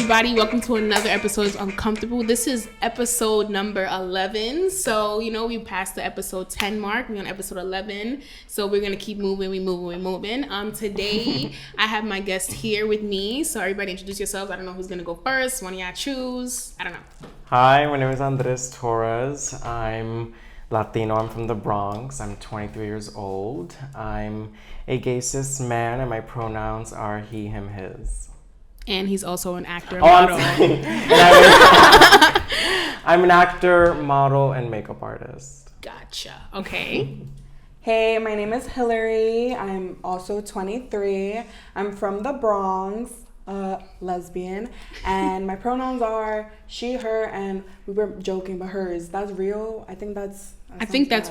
everybody. Welcome to another episode of Uncomfortable. This is episode number 11. So, we passed the episode 10 mark. We're on episode 11. So we're going to keep moving. Today, I have my guest here with me. So everybody introduce yourselves. I don't know who's going to go first. One of y'all choose. I don't know. Hi, my name is Andres Torres. I'm Latino. I'm from the Bronx. I'm 23 years old. I'm a gay cis man, and my pronouns are he, him, his. And he's also an actor and model. I'm an actor, model, and makeup artist. Gotcha. Okay. Hey, my name is Hillary. I'm also 23. I'm from the Bronx, lesbian, and my pronouns are she, her, and we were joking, but hers. That's real? I think that's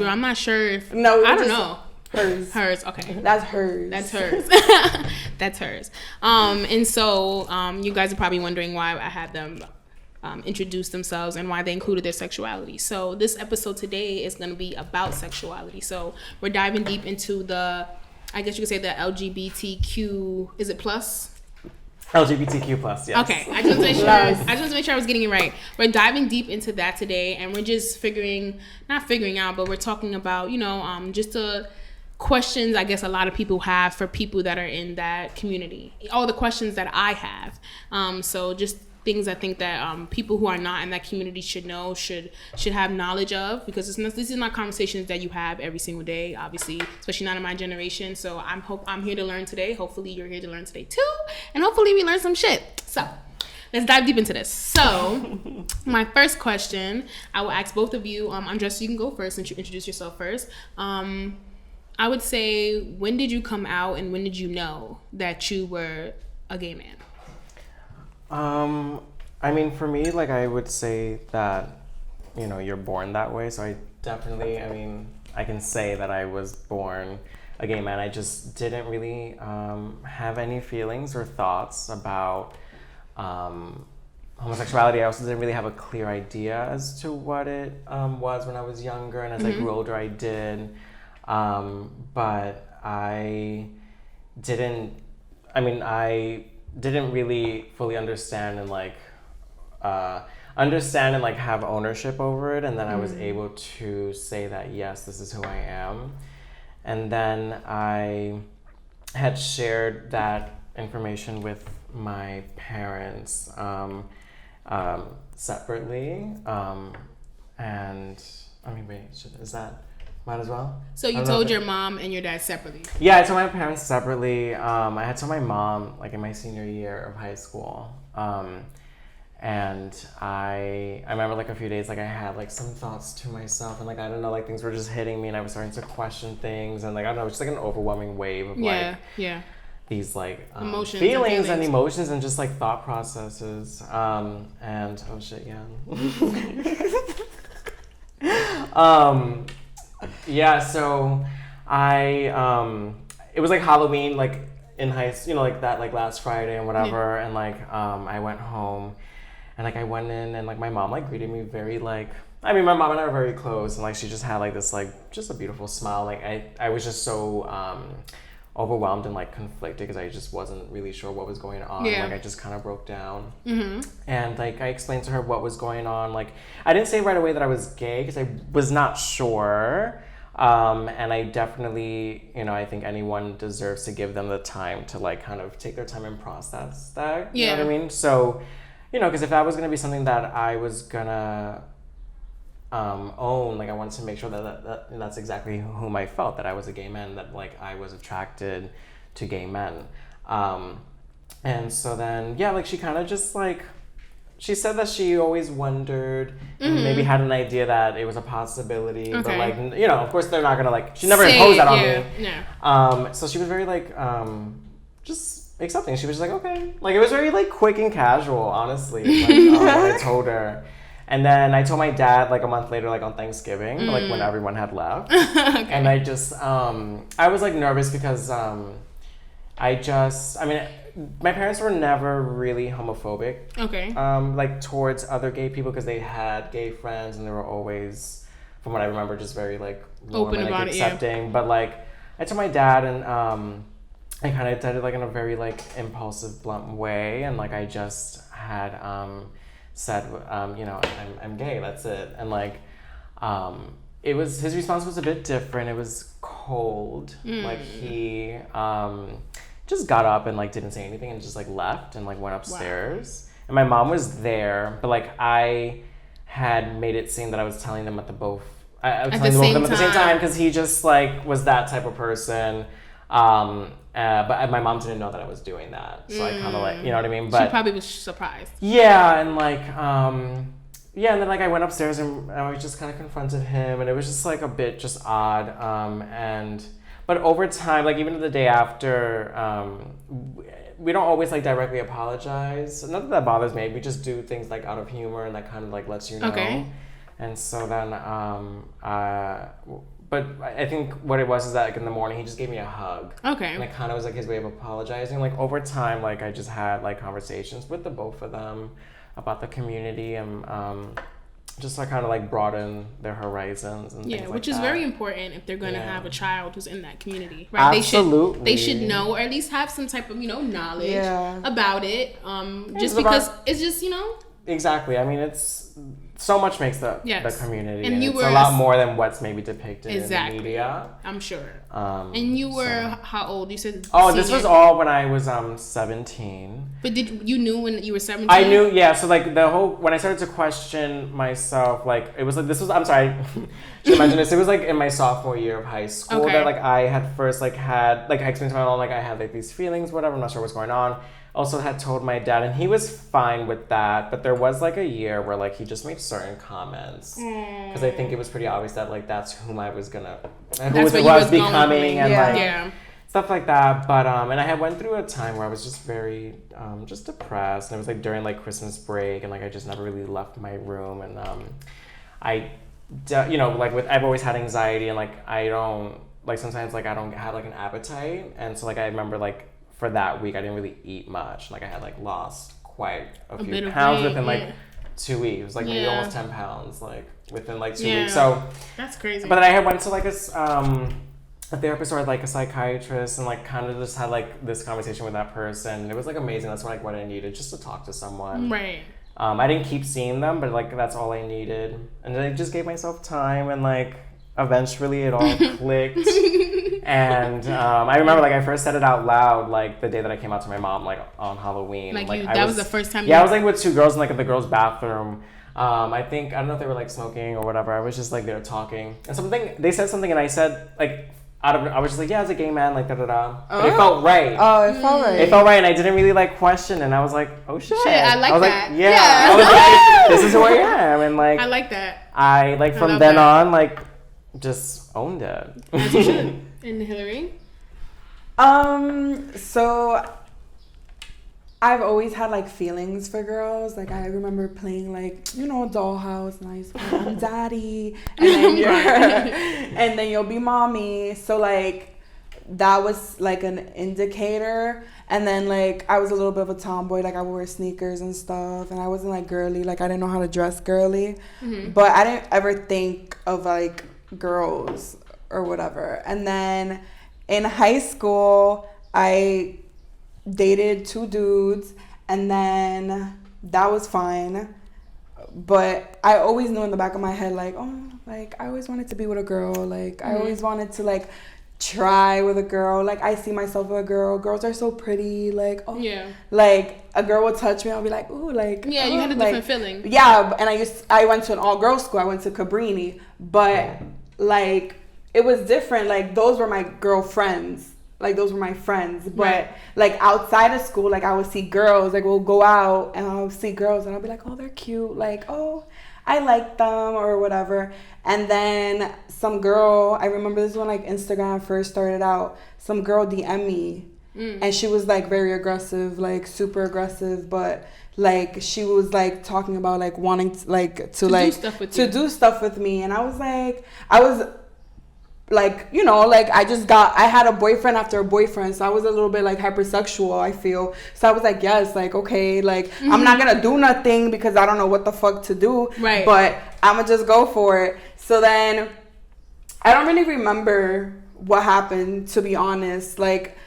real. I'm not sure if... No, I don't know. Hers. Okay. That's hers. That's hers. And so you guys are probably wondering why I had them introduce themselves and why they included their sexuality. So this episode today is going to be about sexuality. So we're diving deep into I guess you could say the LGBTQ, is it plus? LGBTQ plus, yes. Okay, I just want to make sure I was getting it right. We're diving deep into that today, and we're just not figuring out, but we're talking about, just the questions I guess a lot of people have for people that are in that community. All the questions that I have. So just things I think that people who are not in that community should know, should have knowledge of, because this is not conversations that you have every single day, obviously, especially not in my generation. So I'm here to learn today. Hopefully you're here to learn today too, and hopefully we learn some shit. So let's dive deep into this. So my first question, I will ask both of you. Andres, you can go first and introduce yourself first. I would say, when did you come out and when did you know that you were a gay man? I mean, for me, I would say that, you're born that way. So I definitely, I can say that I was born a gay man. I just didn't really have any feelings or thoughts about homosexuality. I also didn't really have a clear idea as to what it was when I was younger. And as I grew older, I did. But I didn't really fully understand and have ownership over it. And then I was able to say that, yes, this is who I am. And then I had shared that information with my parents separately. Might as well. So you told your mom and your dad separately? Yeah, I told my parents separately. I had told my mom in my senior year of high school. And I remember a few days I had some thoughts to myself, and I don't know, things were just hitting me, and I was starting to question things, and I don't know, just an overwhelming wave of these emotions, feelings and emotions and just thought processes. And oh shit, yeah. Yeah, so it was Halloween, in high school, that last Friday and whatever, and I went home, and I went in, and my mom greeted me very my mom and I are very close, and she just had this just a beautiful smile. I was just so overwhelmed and conflicted because I just wasn't really sure what was going on. I just kind of broke down. And I explained to her what was going on. I didn't say right away that I was gay because I was not sure. And I definitely, I think anyone deserves to give them the time to kind of take their time and process that. You know what I mean? So, because if that was going to be something that I was going to own, I wanted to make sure that's exactly whom I felt, that I was a gay man, that I was attracted to gay men. And so then, she kind of just she said that she always wondered, maybe had an idea that it was a possibility, but of course they're not gonna she never imposed that on me. Yeah. So she was very just accepting. She was just okay. It was very quick and casual, honestly. When I told her. And then I told my dad a month later, on Thanksgiving, when everyone had left. Okay. And I just, I was nervous because my parents were never really homophobic. Okay. Towards other gay people, because they had gay friends and they were always, from what I remember, just very warm open and about accepting. It, yeah. But I told my dad, and I kind of did it like in a very like impulsive, blunt way, and like I just had said, you know, I'm gay. That's it. And like, it was, his response was a bit different. It was cold. Like he just got up and like didn't say anything and just like left and like went upstairs. Wow. And my mom was there, but like I had made it seem that I was telling them at the both. I was telling them both of them at the same time because he just like was that type of person. But my mom didn't know that I was doing that, so I kind of like, you know what I mean. But she probably was surprised. Yeah, and like, yeah, and then like I went upstairs and I just kind of confronted him, and it was just like a bit just odd. But over time, like even the day after, we don't always like directly apologize. Not that that bothers me. We just do things like out of humor, and that kind of like lets you know. Okay. And so then, but I think what it was is that like in the morning he just gave me a hug. Okay. And it kind of was like his way of apologizing. Like over time, like I just had like conversations with the both of them about the community and just to kind of like broaden their horizons and things like that. Which is very important if they're going to have a child who's in that community, right? Absolutely. They should know, or at least have some type of, you know, knowledge about it. Just because it's just, you know. Exactly. I mean, it's so much makes the community, and it's a lot more than what's maybe depicted in the media. I'm sure. And you were how old? You said. Oh, senior? This was all when I was 17. But you knew when you were 17? I knew, yeah. So like the whole when I started to question myself, like it was like this was. I'm sorry, should mention this. It was like in my sophomore year of high school that like I had first like had like I explained to my mom like I had like these feelings, whatever. I'm not sure what's going on. Also had told my dad, and he was fine with that, but there was like a year where like he just made certain comments because I think it was pretty obvious that like that's whom I was gonna, who it was becoming, and like stuff like that. But and I had went through a time where I was just very just depressed, and it was like during like Christmas break, and like I just never really left my room, and you know, like I've always had anxiety, and like I don't like sometimes like I don't have like an appetite, and so like I remember like. For that week, I didn't really eat much. Like I had like lost quite a few pounds within like 2 weeks. It was like maybe almost 10 pounds like within like 2 weeks. So that's crazy. But then I had went to like a therapist or like a psychiatrist and like kind of just had like this conversation with that person. It was like amazing. That's like what I needed, just to talk to someone. Right. I didn't keep seeing them, but like that's all I needed. And then I just gave myself time, and like eventually it all clicked. And I remember like I first said it out loud like the day that I came out to my mom like on Halloween. Like that was the first time. Yeah, I was like with two girls in like the girls' bathroom. I don't know if they were like smoking or whatever. I was just like there talking, and they said something, and I said like I was just like, yeah, as a gay man, like da da da. But it felt right. Oh, it felt right. It felt right, and I didn't really like question, and I was like, oh shit. I like that. Like, yeah. I was like, this is who I am, and like I like that. I like from then on like just owned it. As you should. And Hillary? So I've always had like feelings for girls. Like I remember playing like, you know, Dollhouse, and I used to play I'm daddy, and then you'll be mommy. So like that was like an indicator. And then like I was a little bit of a tomboy, like I would wear sneakers and stuff, and I wasn't like girly, like I didn't know how to dress girly. But I didn't ever think of like girls or whatever. And then in high school I dated 2 dudes, and then that was fine, but I always knew in the back of my head like, oh, like I always wanted to be with a girl, like I always wanted to like try with a girl, like I see myself with a girl. Girls are so pretty, like like a girl would touch me, I'll be like, ooh, like you had a different feeling. And I went to an all-girls school. I went to Cabrini, but like it was different. Like those were my girlfriends, like those were my friends, but like outside of school, like I would see girls, like we'll go out and I'll see girls and I'll be like, oh, they're cute, like, oh, I like them or whatever. And then some girl, I remember this is when like Instagram first started out, some girl DM'd me and she was like very aggressive, like super aggressive, but like she was like talking about like wanting to, like to do stuff with me. And I was like, you know, like I had a boyfriend after a boyfriend, so I was a little bit like hypersexual, I feel. So I was like, yes, like, okay, like I'm not gonna do nothing because I don't know what the fuck to do, but I'm gonna just go for it. So then I don't really remember what happened, to be honest. Like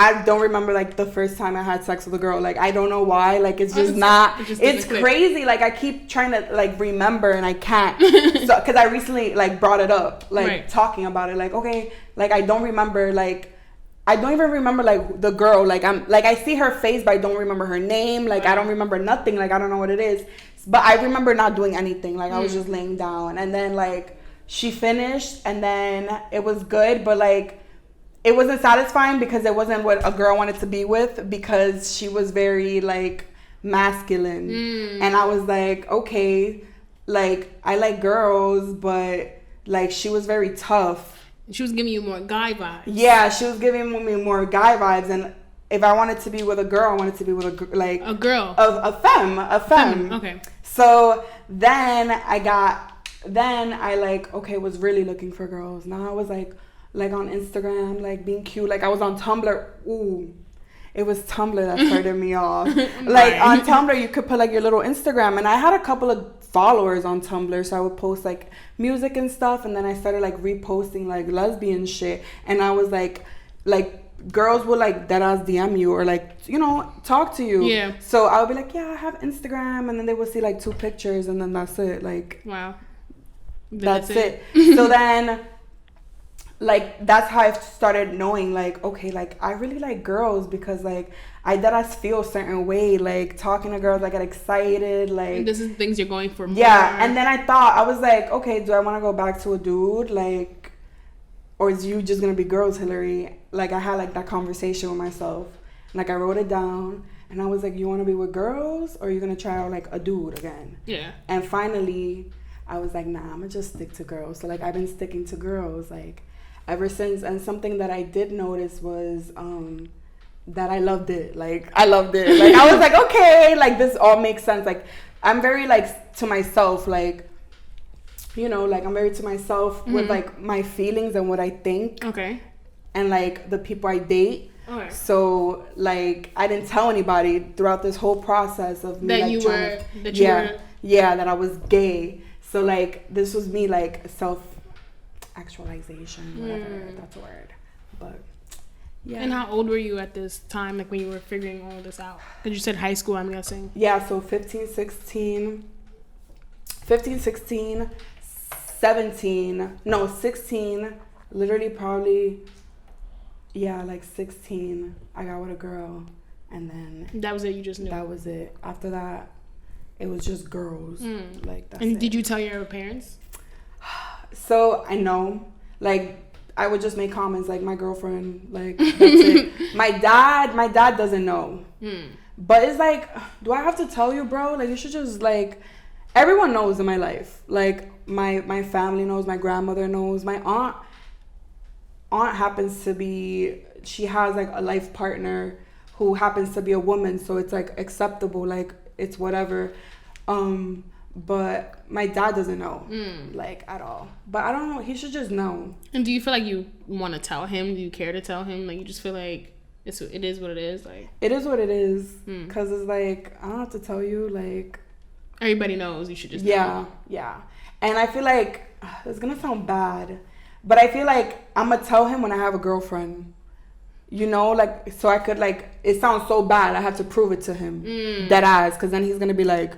I don't remember like the first time I had sex with a girl. Like I don't know why. Like it's just not. It's crazy. Like I keep trying to like remember and I can't. So because I recently like brought it up, like talking about it. Like okay, like I don't remember. Like I don't even remember like the girl. Like I'm like I see her face, but I don't remember her name. Like I don't remember nothing. Like I don't know what it is. But I remember not doing anything. Like I was just laying down, and then like she finished, and then it was good, but like. It wasn't satisfying because it wasn't what a girl wanted to be with, because she was very like masculine. And I was like, okay, like I like girls, but like she was very tough. She was giving you more guy vibes. Yeah, she was giving me more guy vibes, and if I wanted to be with a girl, I wanted to be with a girl, a femme. Okay. So then I like was really looking for girls. Now I was like on Instagram, like being cute. Like I was on Tumblr. Ooh, it was Tumblr that started me off. Like on Tumblr, you could put like your little Instagram, and I had a couple of followers on Tumblr, so I would post like music and stuff, and then I started like reposting like lesbian shit, and I was like girls would like deadass DM you or like talk to you. Yeah. So I would be like, yeah, I have Instagram, and then they would see like 2 pictures, and then that's it. Like wow, that's it. So then. Like that's how I started knowing like okay, like I really like girls, because like I feel a certain way, like talking to girls, I get excited, like and this is things you're going for more. Yeah. And then I was like, okay, do I want to go back to a dude, like, or is you just gonna be girls, Hillary? Like I had like that conversation with myself, like I wrote it down, and I was like, you want to be with girls, or are you gonna try out like a dude again? Yeah. And finally I was like, nah, I'm gonna just stick to girls. So like I've been sticking to girls like ever since. And something that I did notice was that I loved it. Like I loved it. Like I was like, okay, like this all makes sense. Like I'm very like to myself, like like I'm very to myself with like my feelings and what I think. Okay. And like the people I date. Okay. So like I didn't tell anybody throughout this whole process of me that I was gay. So like this was me like self-actualization, whatever that's a word. But yeah. And how old were you at this time, like when you were figuring all this out? Because you said high school, I'm guessing. Yeah, so 15, 16, 17, no, 16, literally probably, yeah, like 16, I got with a girl, and then... That was it, you just knew? That was it. After that, it was just girls. Like, that's it. And did you tell your parents? So, I know, like, I would just make comments like, my girlfriend, like, that's it. My dad doesn't know. But it's like, do I have to tell you, bro? Like, you should just, like, everyone knows in my life. Like, my family knows, my grandmother knows. My aunt happens to be, she has, like, a life partner who happens to be a woman. So it's, like, acceptable. Like, it's whatever. But my dad doesn't know, like, at all. But I don't know. He should just know. And do you feel like you want to tell him? Do you care to tell him? Like, you just feel like it is what it is? Like, it is what it is. Because it's like, I don't have to tell you. Like, everybody knows. You should just know. Yeah. And I feel like, it's going to sound bad, but I feel like I'm going to tell him when I have a girlfriend. Like, so I could, like, it sounds so bad. I have to prove it to him. Dead ass. Because then he's going to be like,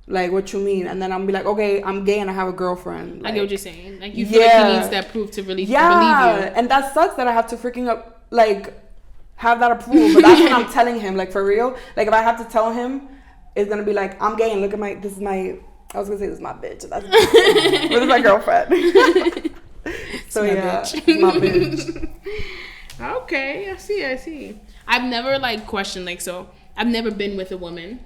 what you mean? And then I'm be like, okay, I'm gay and I have a girlfriend. Like, I get what you're saying. Like, you feel like he needs that proof to really believe you. And that sucks that I have to freaking have that approval. But that's what I'm telling him, like, for real. Like, if I have to tell him, it's gonna be like, I'm gay and look at I was gonna say this is my bitch. That's but this is my girlfriend. So yeah, it's my bitch. Okay, I see. I've never questioned so I've never been with a woman.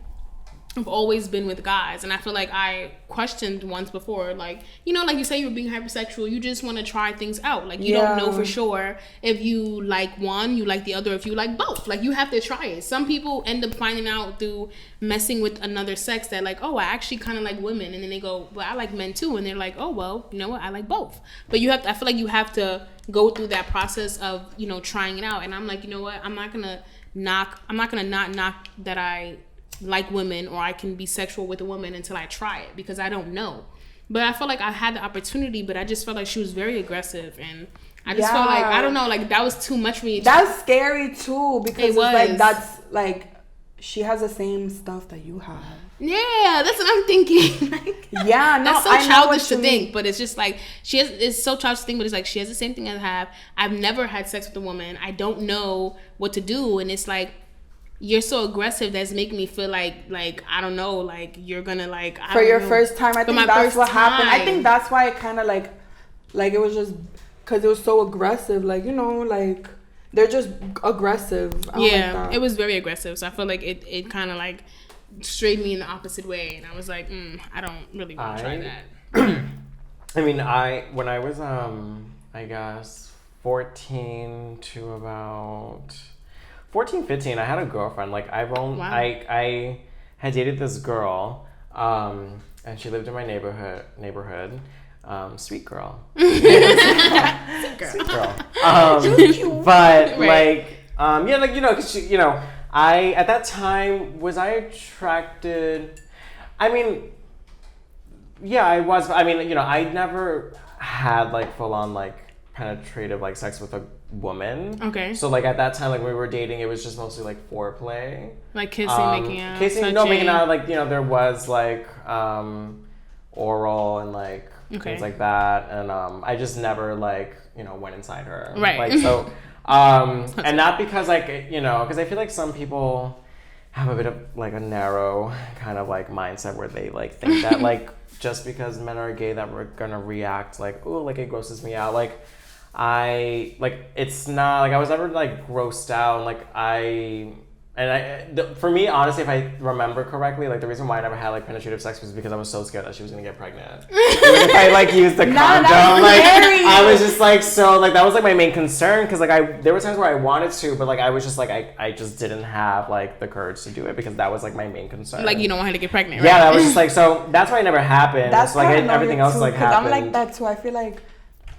I've always been with guys, and I feel like I questioned once before, like you say you're being hypersexual, you just want to try things out, like you don't know for sure if you like one, you like the other, if you like both, like you have to try it. Some people end up finding out through messing with another sex that like, oh, I actually kind of like women, and then they go, well, I like men too, and they're like, oh, well, you know what, I like both. But I feel like you have to go through that process of trying it out. And I'm like, you know what, I'm not gonna not knock that I like women, or I can be sexual with a woman until I try it, because I don't know. But I felt like I had the opportunity, but I just felt like she was very aggressive, and I just felt like, I don't know, like that was too much for me. That's scary too, because it was. like that's like she has the same stuff that you have. Yeah, that's what I'm thinking. Like, yeah, no, that's so I childish to think, but it's just like it's so childish to think, but it's like she has the same thing as I have. I've never had sex with a woman. I don't know what to do, and it's like you're so aggressive that's making me feel like I don't know, like you're gonna like for your first time. I think that's what happened. I think that's why it kind of like it was just because it was so aggressive, like, you know, like they're just aggressive. Yeah, like it was very aggressive. So I feel like it kind of like strayed me in the opposite way, and I was like, I don't really want to try that. I mean, when I was I guess 14 to about 14, 15, I had a girlfriend. Like I had dated this girl, and she lived in my neighborhood. Sweet girl. Sweet girl. But right. yeah, like, you know, 'cause she, you know, I at that time was I attracted. I mean, yeah, I was. I mean, you know, I never had like full on like penetrative like sex with a woman. Okay. So like at that time, like when we were dating, it was just mostly like foreplay, like kissing, making out, making out. Like, you know, there was like oral and like things like that, and I just never like, you know, went inside her. Right. Like so, and not because like, you know, because I feel like some people have a bit of like a narrow kind of like mindset where they like think that like just because men are gay that we're gonna react like, oh, like it grosses me out. Like it's not like I was never like grossed out. Like for me, honestly, if I remember correctly, like the reason why I never had like penetrative sex was because I was so scared that she was gonna get pregnant. Even if I like used the condom, like I was just like, so like that was like my main concern, because like there were times where I wanted to, but like I was just like I just didn't have like the courage to do it, because that was like my main concern. Like you don't want her to get pregnant, right? Yeah, that was just like, so that's why it never happened. That's so, like everything else like happened. I'm like that too. I feel like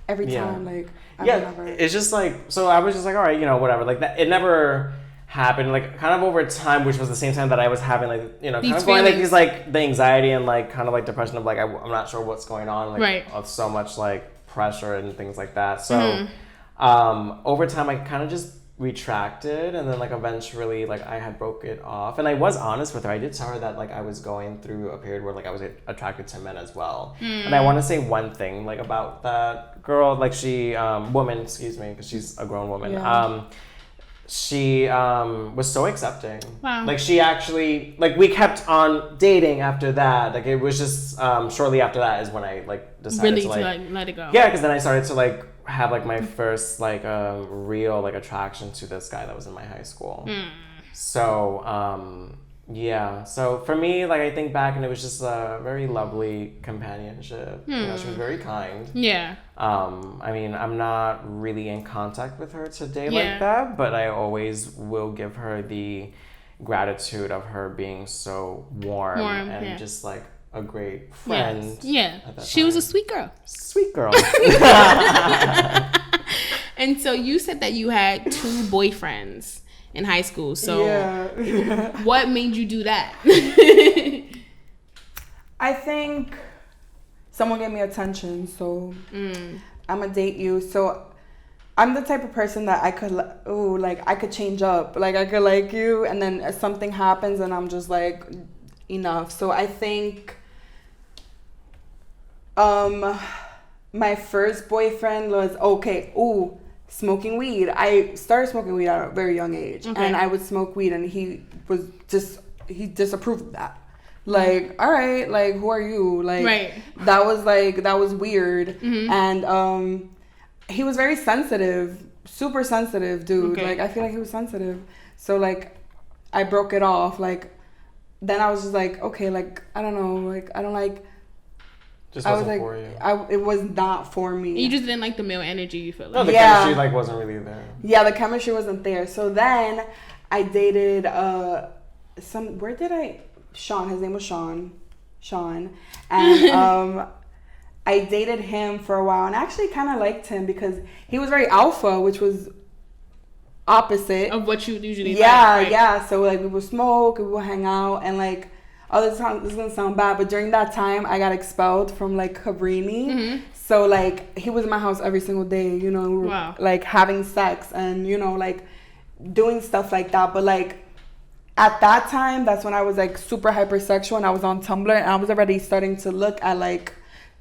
every time like it's just like, so I was just like, all right, you know, whatever. Like that, it never happened. Like kind of over time, which was the same time that I was having like, you know, kind of going like these like the anxiety and like kind of like depression of like I'm not sure what's going on, like of so much like pressure and things like that. So over time I kind of just retracted, and then like eventually like I had broke it off, and I was honest with her. I did tell her that like I was going through a period where like I was attracted to men as well. And I want to say one thing like about that girl, like she woman, excuse me, because she's a grown woman. She was so accepting. Wow. Like she actually, like we kept on dating after that. Like it was just shortly after that is when I like decided really to like let it go. Yeah, because then I started to like have like my first like real like attraction to this guy that was in my high school. So yeah, so for me, like I think back and it was just a very lovely companionship. You know, she was very kind. Yeah. I mean, I'm not really in contact with her today like that, but I always will give her the gratitude of her being so warm and just like a great friend. Yeah. She was a sweet girl. Sweet girl. And so you said that you had 2 boyfriends in high school. So what made you do that? I think someone gave me attention, so I'm gonna date you. So I'm the type of person that I could change up. Like I could like you, and then something happens and I'm just like, enough. So I think my first boyfriend was smoking weed. I started smoking weed at a very young age, and I would smoke weed, and he disapproved of that. Like, all right, like, who are you? Like, that was weird. And he was very sensitive, super sensitive, dude. Like, I feel like he was sensitive. So like, I broke it off. Like, then I was just like, okay, like, I don't know, like, I don't like. Just wasn't for you. It was not for me. You just didn't like the male energy, you felt like. No, the chemistry like wasn't really there. Yeah, the chemistry wasn't there. So then I dated Sean, his name was Sean. And I dated him for a while and I actually kind of liked him because he was very alpha, which was opposite of what you usually like. Yeah. So like we would smoke, we would hang out, and like, this is gonna sound bad, but during that time I got expelled from like Cabrini. So like he was in my house every single day, you know, we were, Wow. like having sex and, you know, like doing stuff like that. But like at that time, that's when I was like super hypersexual and I was on Tumblr and I was already starting to look at like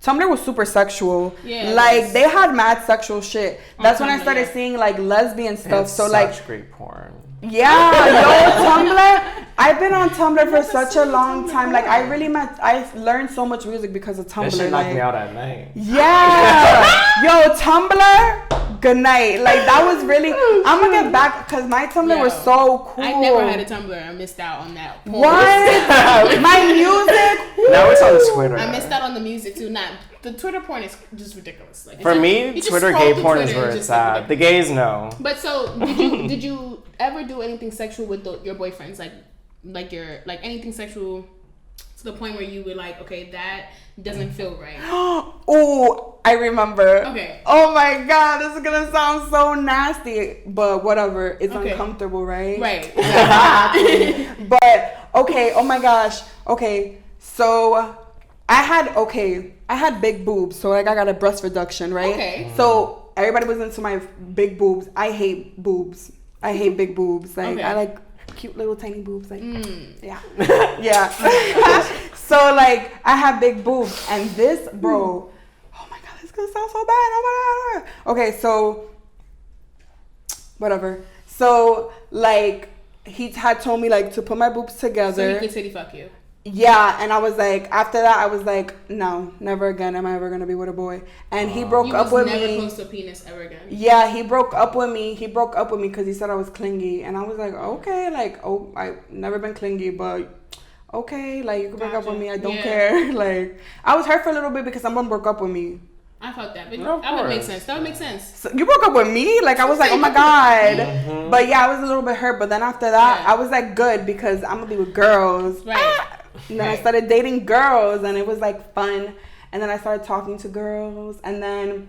Tumblr was super sexual. Yeah, like they had mad sexual shit. That's when I Tumblr, started yeah. seeing like lesbian stuff. It's So such like great porn. yeah, yo, Tumblr. I've been on Tumblr for such a long time. Like I learned so much music because of Tumblr. That shit knocked like, me out at night. yeah. Yo, Tumblr, good night. Like that was really. I'm gonna get back because my Tumblr was so cool. I never had a Tumblr. I missed out on that. Porn. What? My music. Now it's on Twitter. I missed out on the music too. Not the Twitter porn is just ridiculous. Like For me, Twitter gay porn is where it's at. The gays know. But so did you ever do anything sexual with your boyfriends? Like anything sexual to the point where you were like, okay, that doesn't feel right. Oh, I remember. Okay. Oh my god, this is gonna sound so nasty, but whatever. It's Okay. uncomfortable, right? Right. But okay, oh my gosh. Okay, so I had big boobs, so like I got a breast reduction, right? Okay. So everybody was into my big boobs. I hate boobs. I hate big boobs. Like Okay. I like cute little tiny boobs. Like yeah, yeah. So like I have big boobs, and this bro. Oh my god, this is gonna sound so bad. Oh my god. Okay, so whatever. So like he had told me like to put my boobs together. So he could titty fuck you. Yeah, and I was like, after that, I was like, no, never again am I ever gonna be with a boy. And he broke up with never me. close to a penis ever again. Yeah, he broke up with me. He broke up with me because he said I was clingy, and I was like, okay, like, oh, I've never been clingy, but okay, like you can break up with me, I don't care. Like, I was hurt for a little bit because someone broke up with me. I felt that, but No, that would make course. sense. That would make sense. So you broke up with me? Like I was like, oh my god. But yeah, I was a little bit hurt. But then after that, Yeah. I was like, good because I'm gonna be with girls. Right. And then I started dating girls, and it was like fun. And then I started talking to girls, and then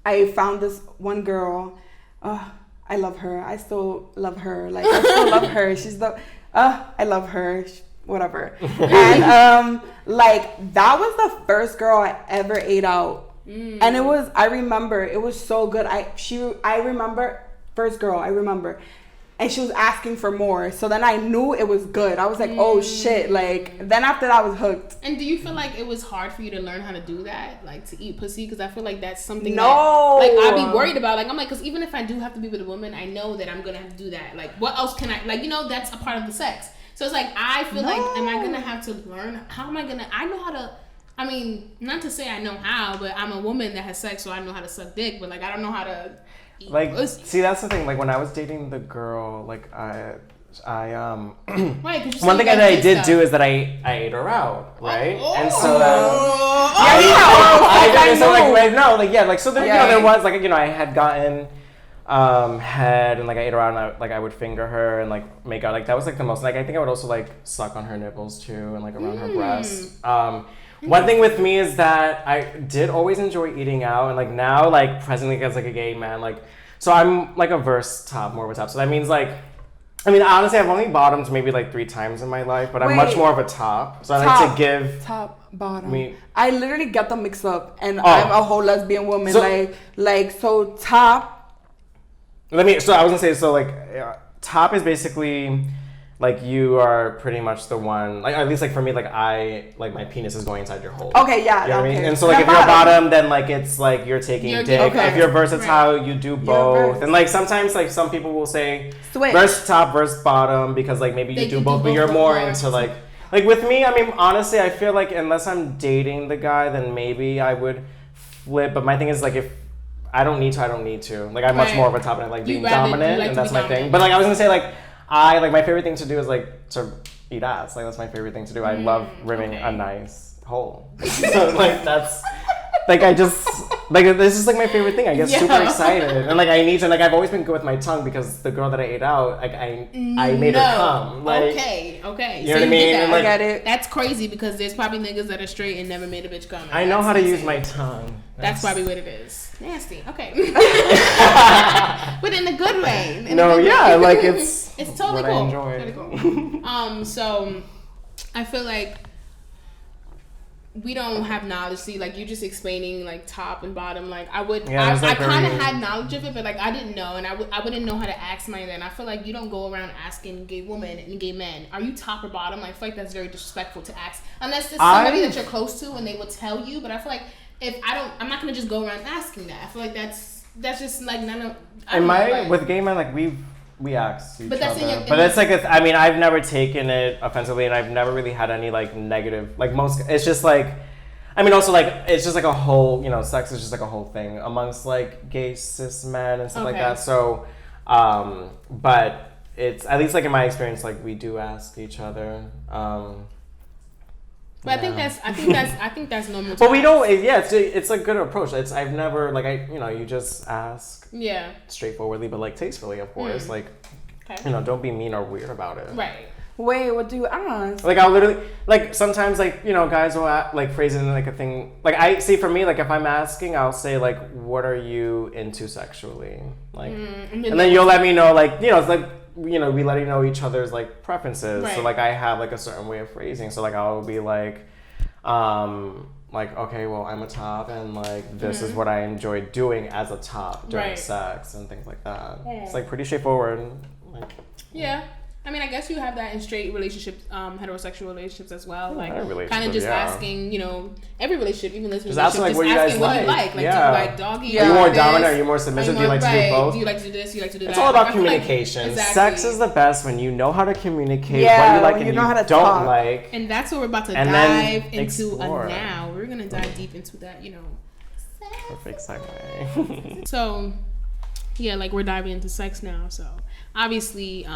I found this one girl. I love her. I still love her. Like I still love her. She's the. I love her. Whatever. And like that was the first girl I ever ate out, and it was. I remember it was so good. I remember first girl. I remember. And she was asking for more. So then I knew it was good. I was like, oh shit. Like, then after that I was hooked. And do you feel like it was hard for you to learn how to do that? Like, to eat pussy? Because I feel like that's something No. that, like, I'd be worried about. Like, I'm like, because even if I do have to be with a woman, I know that I'm going to have to do that. Like, what else can I, like, you know, that's a part of the sex. So it's like, I feel like, am I going to have to learn? How am I going to, I know how to, I mean, not to say I know how, but I'm a woman that has sex, so I know how to suck dick. But, like, I don't know how to eat Like, pussy. see, that's the thing. Like, when I was dating the girl, like, I Right, 'cause you one said thing you that I guys did stuff. do is that I ate her out, right? Oh. And so then I did. So know. like, no, like, yeah, like, so there, Yeah. you know, there was like, you know, I had gotten head and like I ate her out and I would finger her and like make out. Like that was like the most. Like I think I would also like suck on her nipples too and like around her breasts. One thing with me is that I did always enjoy eating out, and like now, like presently as like a gay man, like so I'm like a verse top, more of a top. So that means like, I mean honestly, I've only bottomed maybe like 3 times in my life, but I'm much Wait. more of a top. So I like to give. top, bottom. Me- I literally get them mixed up, and I'm a whole lesbian woman. So- So top. So I was gonna say, so like top is basically like you are pretty much the one, like at least like for me, like my penis is going inside your hole. Okay, yeah, You know what I okay. mean? And so like You're if you're bottom. bottom, then like it's like you're taking You're dick. okay. If you're versatile, you do both. verse. And like sometimes like some people will say Switch. verse top, verse bottom because like maybe They you do do both, but both you're for more more. into like with me, I mean honestly, I feel like unless I'm dating the guy, then maybe I would flip. But my thing is like if I don't need to. Like I'm much Right. more of a top and I like You being rather- you dominant, like and to that's be my thing. dominant. But like I was gonna say like my favorite thing to do is like to eat ass. Like that's my favorite thing to do. I love rimming okay. a nice hole. So like that's like I just like this is like my favorite thing. I get super Yeah. excited and like I need to. Like I've always been good with my tongue because the girl that I ate out, like I made her come. Like, okay. You know So what I you mean? did that. And, I like, get it. That's crazy because there's probably niggas that are straight and never made a bitch come. I know how to That's use insane. my tongue. That's probably what it is. Nasty. Okay. But in a good way. In a No, good yeah, way. like it's It's totally what cool. I enjoy. Totally cool. So I feel like we don't have knowledge. See, like you just explaining like top and bottom. Like I would, Yeah, I kind of very- had knowledge of it, but like I didn't know, and I wouldn't know how to ask somebody that. And I feel like you don't go around asking gay women and gay men, are you top or bottom? Like, I feel like that's very disrespectful to ask, unless it's somebody that you're close to and they will tell you. But I feel like if I'm not gonna just go around asking that. I feel like that's just like none of. With gay men, like we ask each But that's other. But it's like, I mean, I've never taken it offensively, and I've never really had any like negative, like most, it's just like, I mean, also like, it's just like a whole, sex is just like a whole thing amongst like gay cis men and stuff like that. So, but it's, at least like in my experience, like we do ask each other. But I think that's normal. But we don't. It's a good approach. I've never like you just ask. Yeah. Straightforwardly, but like tastefully, of course. Like, don't be mean or weird about it. Right. Wait, what do you ask? Like I'll literally like sometimes like guys will like phrase it in like a thing. Like I see for me like if I'm asking, I'll say like, what are you into sexually? Like, and then you'll let me know like it's like. We letting know each other's like preferences. Right. So like I have like a certain way of phrasing. So like I'll be like okay, well I'm a top and like this is what I enjoy doing as a top during sex and things like that. Yeah. It's like pretty straightforward. Like, yeah. I mean, I guess you have that in straight relationships, heterosexual relationships as well. Like, kind of just asking, every relationship, even this relationship, asking, like, what you guys what you like. Like, do you like doggy? Are you more dominant? Are you more submissive? Do you like to do both? Do you like to do this? Do you like to do that? It's all about communication. Exactly. Sex is the best when you know how to communicate what you like and you know how to don't talk. Like. And that's what we're about to dive into now. We're going to dive deep into that, Perfect segue. So, yeah, like we're diving into sex now. So, obviously,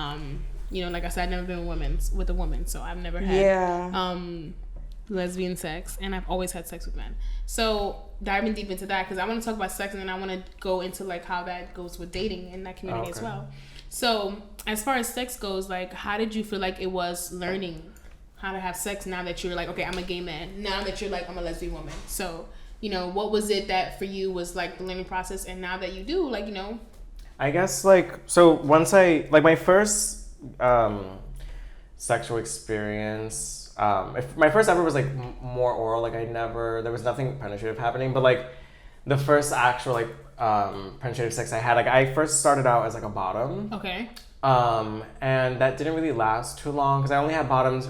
like I said, I've never been with a woman, so I've never had lesbian sex, and I've always had sex with men. So diving deep into that, because I want to talk about sex, and then I want to go into like how that goes with dating in that community as well. So as far as sex goes, like how did you feel like it was learning how to have sex now that you're like, okay, I'm a gay man, now that you're like, I'm a lesbian woman? So what was it that for you was like the learning process, and now that you do, like I guess like, so once I like my first sexual experience, if my first ever was like more oral, like there was nothing penetrative happening, but like the first actual like penetrative sex I had, like I first started out as like a bottom, and that didn't really last too long because I only had bottoms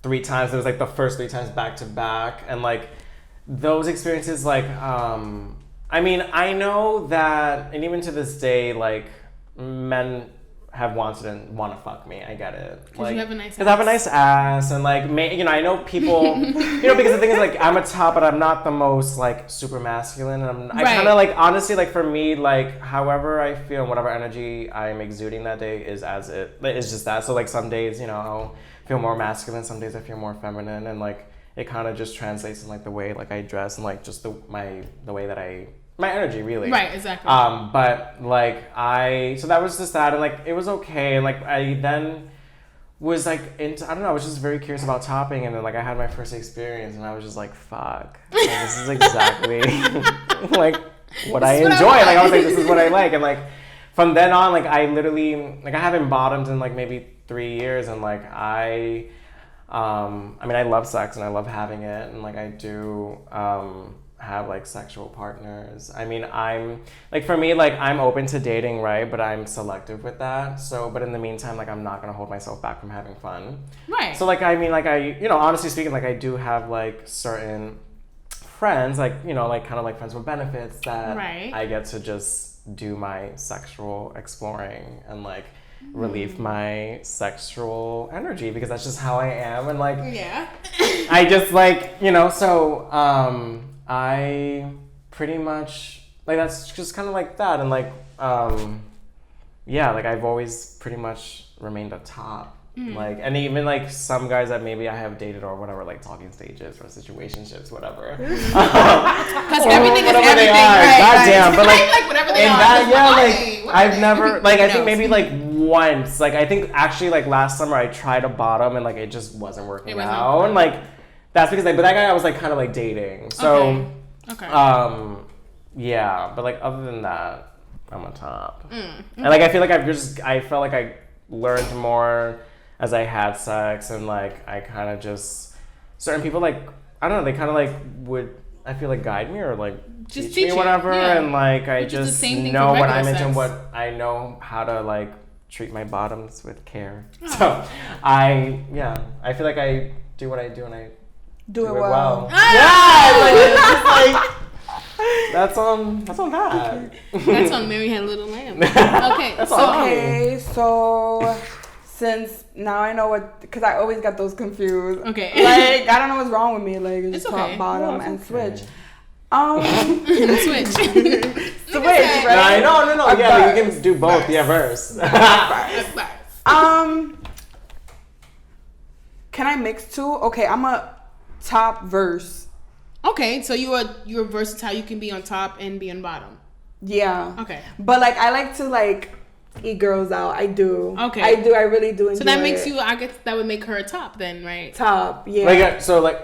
3 times. It was like the first 3 times back to back, and like those experiences, like I mean, I know that, and even to this day, like men have wanted and want to fuck me. I get it. Because you have a nice ass. Because I have a nice ass, and like, I know people, because the thing is like, I'm a top, but I'm not the most like super masculine. And I kind of like, honestly, like for me, like however I feel and whatever energy I'm exuding that day is it's just that. So like some days, I'll feel more masculine. Some days I feel more feminine, and like it kind of just translates in like the way like I dress and like just the way that my energy, really. Right, exactly. But like so that was just that, and like it was okay, and like I then was like into, I don't know, I was just very curious about topping, and then like I had my first experience, and I was just like, fuck, like, this is exactly like what I enjoy. Like I was like, this is what I like, and like from then on, like I literally like I haven't bottomed in like maybe 3 years, and like I mean I love sex and I love having it, and like I do have like sexual partners. I mean, I'm like, for me, like I'm open to dating, right? But I'm selective with that. So, but in the meantime, like I'm not gonna hold myself back from having fun. Right. So like, I mean, like honestly speaking, like I do have like certain friends, like, like kind of like friends with benefits that I get to just do my sexual exploring and like relieve my sexual energy, because that's just how I am. And like, I just like, so, I pretty much like, that's just kind of like that. And like, like I've always pretty much remained a top. Like, and even like some guys that maybe I have dated or whatever, like talking stages or situationships, whatever. Because everything is everything, right? Goddamn, but like whatever they are. Like I've never, like I think maybe like once, like I think actually like last summer I tried a bottom and like it just wasn't working out, and like that's because but that guy I was like kind of like dating, so yeah, but like other than that, I'm a top, and like I feel like I felt like I learned more as I had sex, and like I kind of just, certain people like I don't know, they kind of like would, I feel like, guide me or like Just teach me you. whatever, Yeah. and like I Which is the just same thing know for what I'm regular into, and sex. what I know how to like treat my bottoms with care. Oh. So I feel like I do what I do, and I Do it well. Yeah, like it's just like that's on that. That's on Mary Had a Little Lamb. Okay, That's so all. Okay, so since now I know what, because I always got those confused. Okay. Like, I don't know what's wrong with me. Like, it's It's top, okay. bottom, No, and it's switch. okay. switch. Switch, No, right? no. A Yeah, like, you verse. can do both. Yeah, verse. Can I mix two? Okay, I'm a top verse. Okay, so you're versatile. You can be on top and be on bottom. Yeah. Okay. But like, I like to like eat girls out. I do. Okay. I do. I really do enjoy So that makes it. you. I guess that would make her a top then, right? top. Yeah. Like so, like.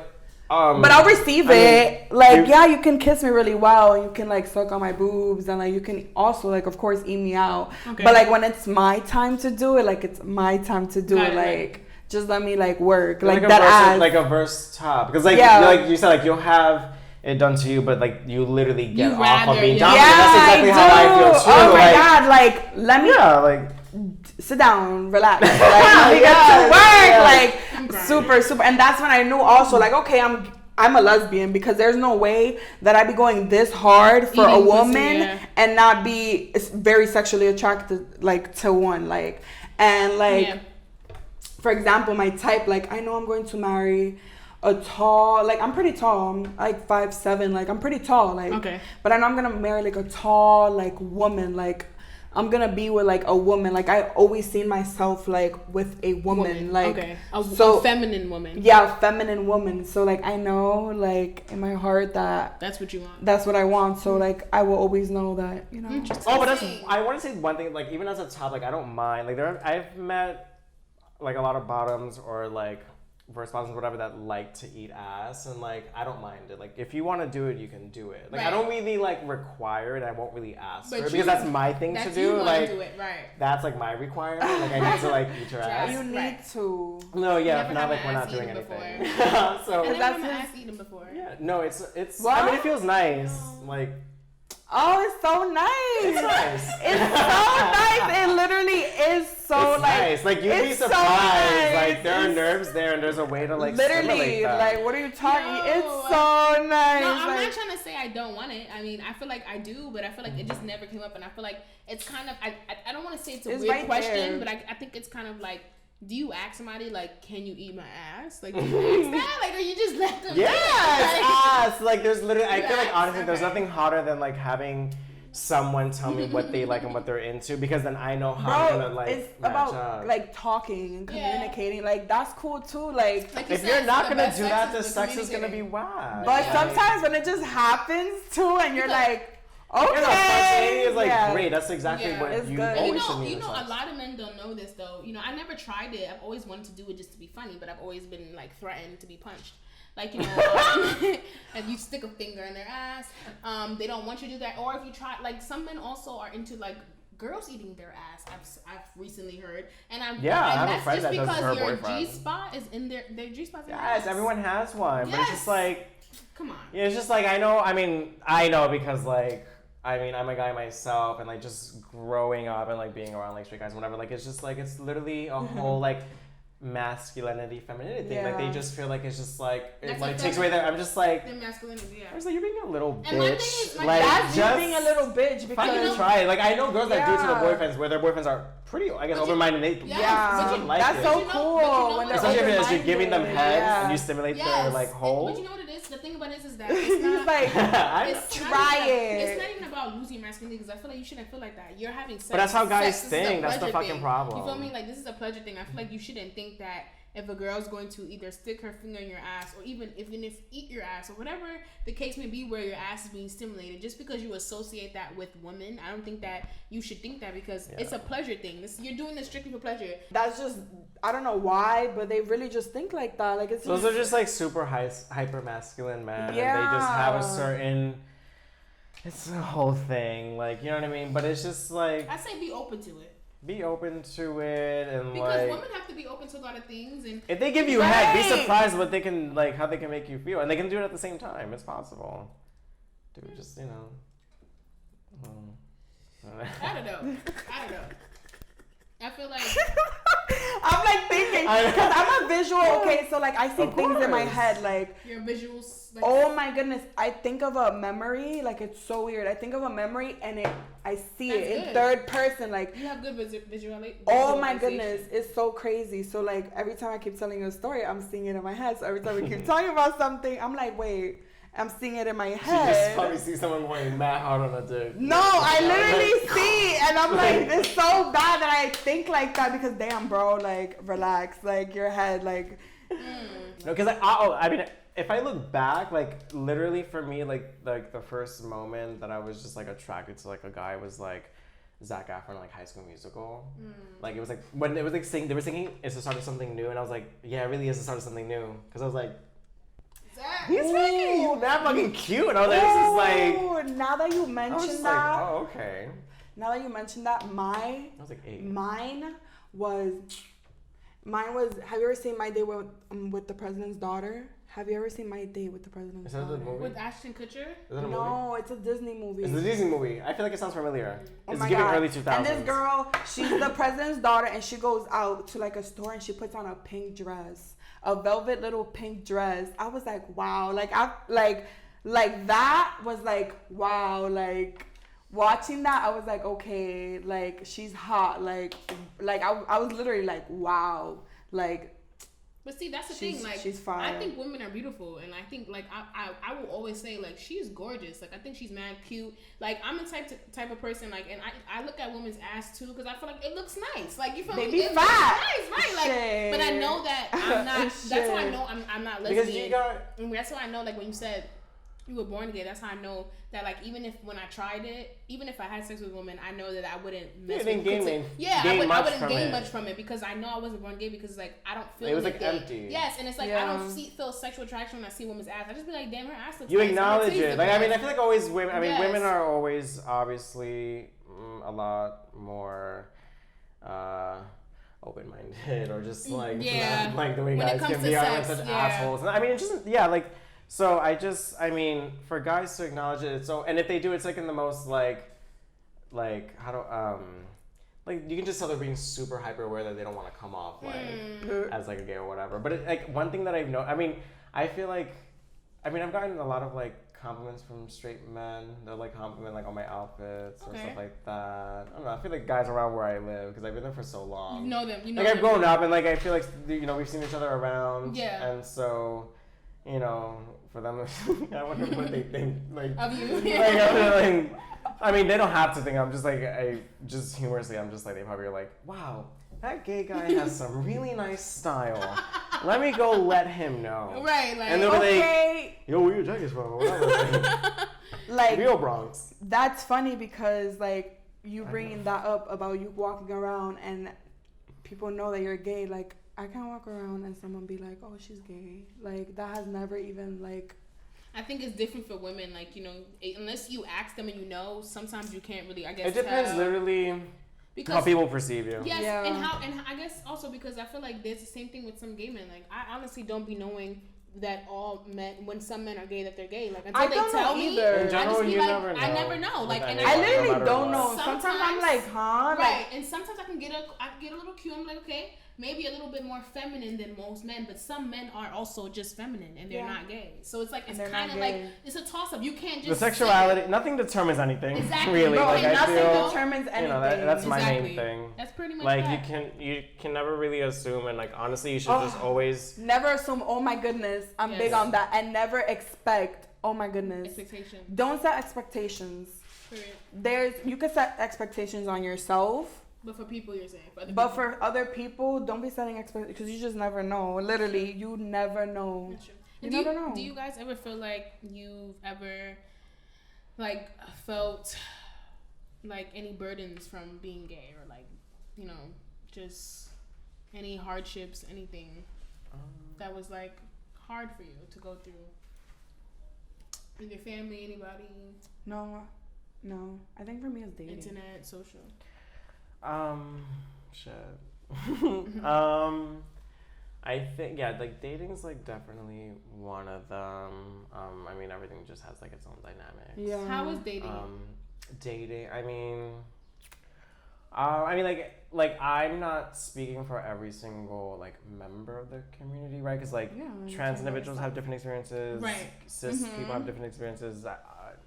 But I'll receive it. Like, yeah, you can kiss me really well. And you can like suck on my boobs, and like you can also like, of course, eat me out. Okay. But like when it's my time to do it, like it's my time to do Got it. it, Like right. just let me like work. Like a that verse, ass. like a verse top, because like Yeah. like you said, like you'll have it done to you, but like you literally get You off of rather, being yeah. dominant. Yeah, That's exactly I how do. I feel too. Oh my like, god! Like let me Yeah, like sit down, relax. Like, let me get to work. yeah. Like I'm crying. super, and that's when I knew also like, okay, I'm a lesbian, because there's no way that I'd be going this hard for a Eating pussy, woman yeah. and not be very sexually attracted like to one, like, and like Yeah. for example, my type, like I know I'm going to marry a tall, like I'm pretty tall, I'm like 5'7", like I'm pretty tall, like, Okay. but I know I'm gonna marry like a tall like woman, like I'm gonna be with like a woman, like I always seen myself like with a woman, like okay, a feminine woman. yeah, a feminine woman. So like I know like in my heart that That's what you want. that's what I want. So like I will always know that, you know. Interesting. oh, but that's I want to say one thing. Like even as a top, like I don't mind. Like I've met like a lot of bottoms or like verse bottoms, whatever, that like to eat ass, and like I don't mind it. Like if you want to do it, you can do it. Like I Right. don't really like require it. I won't really ask But for it you- because that's my thing to That's do. you want Like to do it, right? that's like my requirement. Like I need to like eat your ass. You need Right. to. No, yeah, Never if not had like my we're not ass doing eaten anything. I So never that's had my his- ass eaten before. yeah, no, it's. What? I mean, it feels nice. Like Oh, it's so nice. it's nice. It's so nice. It literally is so It's like nice. Like you'd be it's so surprised. nice. Like there are It's- nerves there, and there's a way to like literally stimulate that. like what are you talking? No. It's so nice. No, I'm like, not trying to say I don't want it. I mean, I feel like I do, but I feel like it just never came up, and I feel like it's kind of I don't want to say it's a It's weird right question, there. but I think it's kind of like, do you ask somebody like, can you eat my ass? Like, do you ask that? Like, or you just let them? Yeah, do it? it's Like- ass. Like there's literally. I feel like Yes, honestly, there's okay. nothing hotter than like having someone tell me what they like and what they're into, because then I know how I'm bro, gonna like it's match about up. like talking and Yeah. communicating. Like that's cool too. Like, Like you If said, you're not the gonna best do sex that, the the sex is gonna be communicating. whack. but Yeah. sometimes when it just happens too, and you're like, Yeah, no, spontaneity okay, is like yeah. great. That's exactly Yeah. what It's you good. always should And need you in know, sex. a lot of men don't know this though. You know, I never tried it. I've always wanted to do it just to be funny, but I've always been like threatened to be punched. Like, you know, if you stick a finger in their ass, they don't want you to do that. Or if you try, like some men also are into like girls eating their ass. I've recently heard, and I'm Yeah, I and have a that's friend just that does because her your boyfriend. G spot is in their G spot's in their Yes, ass. everyone has one, but it's just Yes. like. Come on. Yeah, it's just like I know because like I'm a guy myself, and like just growing up and like being around like straight guys and whatever, like it's just like it's literally a whole like masculinity femininity thing. Like they Yeah. just feel like it's just like it That's like a takes thing. away their. I'm just like Their masculinity, yeah. I was like, you're being a little And my thing bitch. is, my- like That's you just being a little bitch because fucking try it. Like I know girls that do it to Yeah. their boyfriends where their boyfriends are pretty, I guess, But you- open-minded. Yeah, yeah, but you- like that's it. so But you know- cool but you know when what? they're Especially if you're giving them open-minded. head Yeah. and you stimulate their Yes. like hole. But you know what it is? The thing about it is that He's it's not. like, It's try not even, it. It's not even about losing your masculinity, because I feel like you shouldn't feel like that. You're having sex. But that's how guys Sex is a think. That's the pleasure fucking thing. problem. You feel me? Like this is a pleasure thing. I feel like you shouldn't think that if a girl's going to either stick her finger in your ass or even if eat your ass or whatever the case may be where your ass is being stimulated, just because you associate that with women, I don't think that you should think that, because it's a pleasure thing. You're doing this strictly for pleasure. That's just, I don't know why, but they really just think like that. Like it's Those are just like super hyper masculine men. And they just have a Yeah. certain. It's a whole thing, like you know what I mean. But it's just like I say be open to it. be open to it and because like. women have to be open to a lot of things, and If they give you head, be surprised what they can like, how they can make you feel, and they can do it at the same time. It's possible. Dude, just I don't know. I feel like I'm like thinking because I'm a visual. Okay, so like I see things in my head like your visuals. Like, oh my goodness, I think of a memory. Like it's so weird. I think of a memory and I see it in third person. Like you have good visualization. Oh my goodness, it's so crazy. So like every time I keep telling you a story, I'm seeing it in my head. So every time we keep talking about something, I'm like, wait. I'm seeing it in my head. You just probably see someone going mad hard on a dick. No, I literally see, and I'm like, it's so bad that I think like that because damn, bro, like relax, like your head, like. No, because I mean, if I look back, like literally for me, like the first moment that I was just like attracted to like a guy was like Zac Efron, like High School Musical. Like it was like when it was like they were singing it's the start of something new, and I was like, yeah, it really is the start of something new, because I was like. He's making that fucking cute. And I was like, this is like. Now that you mentioned that. Like, oh, okay. Now that you mentioned that, I was like 8. Mine was. Have you ever seen My Day with the President's Daughter? Have you ever seen My Day with the President's Daughter? Is that the movie? With Ashton Kutcher? No, it's a Disney movie. It's a Disney movie. I feel like it sounds familiar. Oh it's my giving God. early 2000s. And this girl, she's the president's daughter, and she goes out to like a store and she puts on a pink dress, a velvet little pink dress. I was like, wow, like that was like, wow, like watching that, I was like, okay, like she's hot, like I was literally like, wow, like. But see, that's the thing. Like, she's fine. I think women are beautiful, and I think like I will always say like she's gorgeous. Like I think she's mad cute. Like I'm the type of person like, and I look at women's ass too because I feel like it looks nice. Like you feel they me? be It fat, looks nice, right? Like, but I know that I'm not. That's why I know I'm not lesbian. Because you got. And that's why I know like when you said. You were born gay. That's how I know that, like, even if when I tried it, even if I had sex with a woman, I know that I wouldn't mess with it. I wouldn't gain much from it because I know I wasn't born gay because, like, I don't feel it was like gay. empty. Yes, and it's like I don't feel sexual attraction when I see a woman's ass. I just be like, damn, her ass looks You nice. acknowledge it. Like, I mean, I feel like always women. I mean, Yes. women are always obviously a lot more. Open-minded or just like not like the way when guys can be are such assholes. I mean, it's just like. So I mean, for guys to acknowledge it, it's so, and if they do, it's like in the most like how do like you can just tell they're being super hyper aware that they don't want to come off like as like a gay or whatever. But like one thing that I've known, I mean, I feel like, I mean, I've gotten a lot of like compliments from straight men. They'll like compliment like on my outfits or stuff like that. I don't know. I feel like guys around where I live because I've been there for so long. You know them. Like I've grown up and like I feel like we've seen each other around. Yeah. And so. For them, I wonder what they think, like, of you. I mean, they don't have to think. I'm just like, humorously, I'm just like, they probably are like, wow, that gay guy has some really nice style. Let me go let him know. Right, like, and they'll be like, yo, where your jacket's from? Whatever. Like, real Bronx. That's funny because, like, you bringing that up about you walking around and people know that you're gay, like, I can't walk around and someone be like, oh, she's gay. Like, that has never even, like... I think it's different for women. Like, unless you ask them and sometimes you can't really, I guess, it depends literally because how people perceive you. Yes, and I guess also because I feel like there's the same thing with some gay men. Like, I honestly don't be knowing that all men, when some men are gay, that they're gay. Like, until they tell me, in general, I just be like, never know. I never know. Like, and I literally don't know. Sometimes I'm like, huh? Right, and sometimes I get a little cute. I'm like, okay, maybe a little bit more feminine than most men, but some men are also just feminine and they're not gay. So it's like it's kind of like it's a toss up. You can't just the sexuality. Nothing determines anything. Exactly. Really, Bro, like nothing I feel, determines anything. That's my main thing. That's pretty much like that. you can never really assume, and like honestly, you should just always never assume. Oh my goodness, I'm big on that, and never expect. Oh my goodness, expectations. Don't set expectations. You can set expectations on yourself. But for people, you're saying. For other people, don't be setting expectations because you just never know. Literally, you never know. That's true. You never know. Do you guys ever feel like you've ever, like, felt like any burdens from being gay or like, just any hardships, anything that was like hard for you to go through? In your family, anybody? No. I think for me it's dating. Internet, social. Shit. I think like dating's like definitely one of them. I mean everything just has like its own dynamics. Yeah. How is dating? Dating. I mean like I'm not speaking for every single like member of the community, right? Because like trans individuals have different experiences. Right. Cis people have different experiences.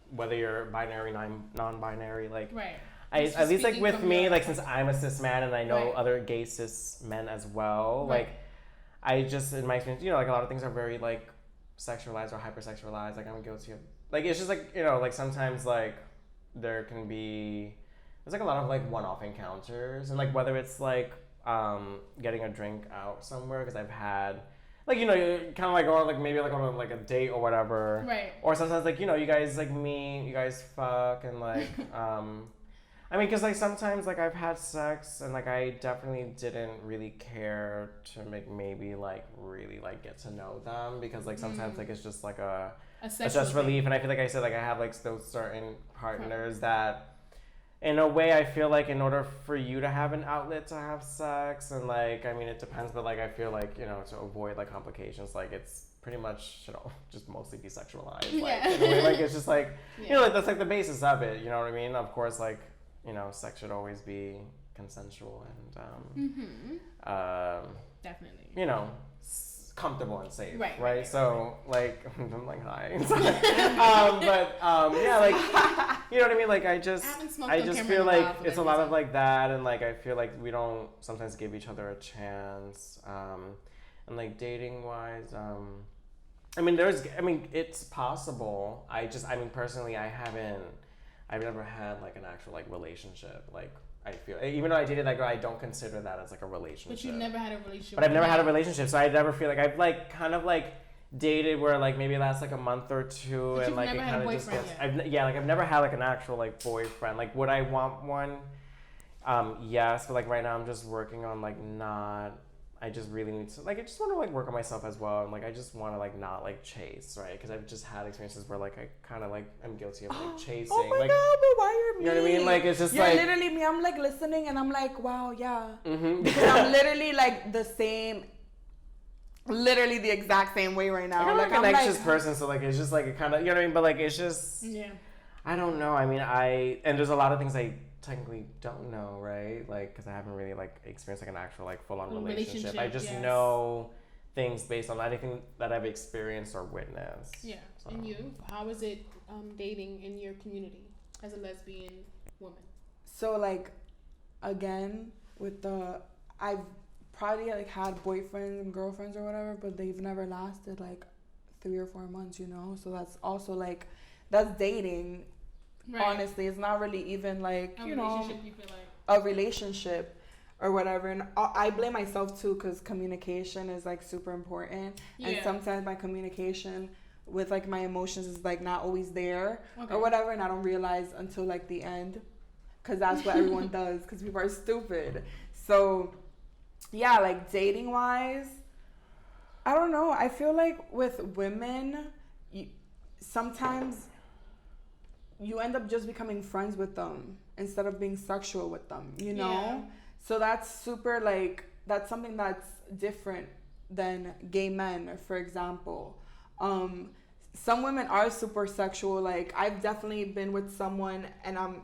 Whether you're binary, non-binary, like. Right. At least like with me, like since I'm a cis man and I know other gay cis men as well, like I just in my experience, like a lot of things are very like sexualized or hypersexualized. Like I'm guilty of like it's just like like sometimes like there's like a lot of like one-off encounters and like whether it's like getting a drink out somewhere because I've had like you kind of like or like maybe like on like a date or whatever, right? Or sometimes like you guys like meet, you guys fuck and like I mean, because, like, sometimes, like, I've had sex and, like, I definitely didn't really care to maybe, like, really, like, get to know them because, like, sometimes, like, it's just, like, a stress relief. And I feel like I said, like, I have, like, those certain partners that, in a way, I feel like in order for you to have an outlet to have sex and, like, I mean, it depends, but, like, I feel like, to avoid, like, complications, like, it's pretty much should just mostly be sexualized. Like, in a way, like, it's just, like, like, that's, like, the basis of it, you know what I mean? Of course, like, sex should always be consensual and definitely comfortable and safe, right? So like I'm like hi, but yeah, like you know what I mean. Like I just feel like it's a lot of like that, and like I feel like we don't sometimes give each other a chance, and like dating wise, I mean it's possible. Personally, I've never had like an actual like relationship. Like I feel even though I dated that girl, I don't consider that as like a relationship. But you never had a relationship. But I've never had a relationship, so I never feel like I've like kind of like dated where like maybe it lasts like a month or two, but and like it kind of just gets. I've never had like an actual like boyfriend. Like would I want one? Yes, but like right now I'm just working on like not. I just really need to like I just want to like work on myself as well, and like I just want to like not like chase, right? Because I've just had experiences where like I kind of like I'm guilty of like chasing. Oh my like, god, but why are me? You know what I mean? Like it's just you're like literally me. I'm like listening and I'm like, wow, yeah. Because I'm literally like the same, literally the exact same way right now. Like I'm an anxious person, so like it's just like it kind of you know what I mean. But like it's just I don't know. I mean and there's a lot of things I technically don't know, right? Like because I haven't really like experienced like an actual like full on relationship. I just know things based on anything that I've experienced or witnessed. Yeah. So. And you, how is it dating in your community as a lesbian woman? So like, again, I've probably like had boyfriends and girlfriends or whatever, but they've never lasted like 3 or 4 months, So that's also like, that's dating. Right. Honestly, it's not really even like, you feel like? A relationship or whatever. And I blame myself too because communication is like super important. Yeah. And sometimes my communication with like my emotions is like not always there or whatever. And I don't realize until like the end because that's what everyone does because people are stupid. So yeah, like dating wise, I don't know. I feel like with women, sometimes you end up just becoming friends with them instead of being sexual with them, Yeah. So that's super like, that's something that's different than gay men, for example. Some women are super sexual. Like I've definitely been with someone